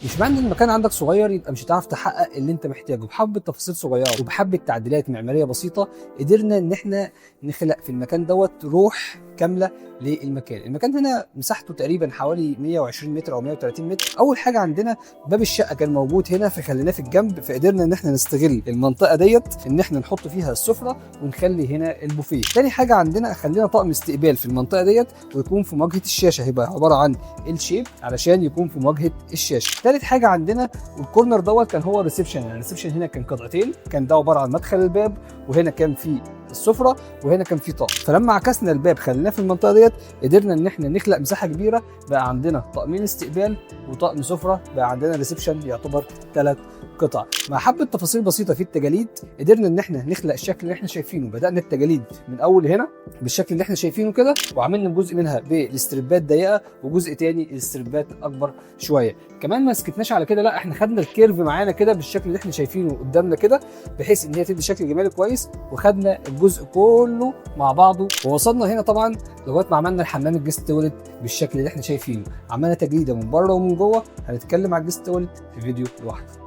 مش معنى ان المكان عندك صغير يبقى مش هتعرف تحقق اللي انت محتاجه. بحبه تفاصيل صغيره وبحبه تعديلات معماريه بسيطه قدرنا ان احنا نخلق في المكان دوت روح كامله للمكان. المكان هنا مساحته تقريبا حوالي 120 متر او 130 متر. اول حاجه عندنا باب الشقه كان موجود هنا فخليناه في الجنب، فقدرنا ان احنا نستغل المنطقه ديت ان احنا نحط فيها السفره ونخلي هنا البوفيه. تاني حاجه عندنا خلينا طقم استقبال في المنطقه ديت ويكون في مواجهه الشاشه، هيبقى عباره عن الشيب علشان يكون في مواجهه الشاشه. تالت حاجه عندنا الكورنر دوت كان هو الريسبشن. يعني الريسبشن هنا كان قطعتين، كان ده عباره عن مدخل الباب وهنا كان في السفره وهنا كان في طقم. فلما عكسنا الباب خليناه في المنطقه ديت قدرنا ان احنا نخلق مساحه كبيره، بقى عندنا طقمين استقبال وطقم سفره، بقى عندنا ريسبشن يعتبر 3 قطع. مع حبه تفاصيل بسيطه في التجاليد قدرنا ان احنا نخلق الشكل اللي احنا شايفينه. بدانا التجاليد من اول هنا بالشكل اللي احنا شايفينه كده، وعملنا جزء منها بالاستربات ضيقه وجزء تاني الاستربات اكبر شويه. كمان ما سكتناش على كده، لا احنا خدنا الكيرف معانا كده بالشكل اللي احنا شايفينه قدامنا كده بحيث ان هي تدي شكل جمالي كويس، وخدنا الجزء كله مع بعضه. ووصلنا هنا طبعا لغايه ما عملنا الحمام الجست تويلت بالشكل اللي احنا شايفينه. عملنا تجريده من بره ومن جوه، هنتكلم على الجست تويلت في فيديو لوحده.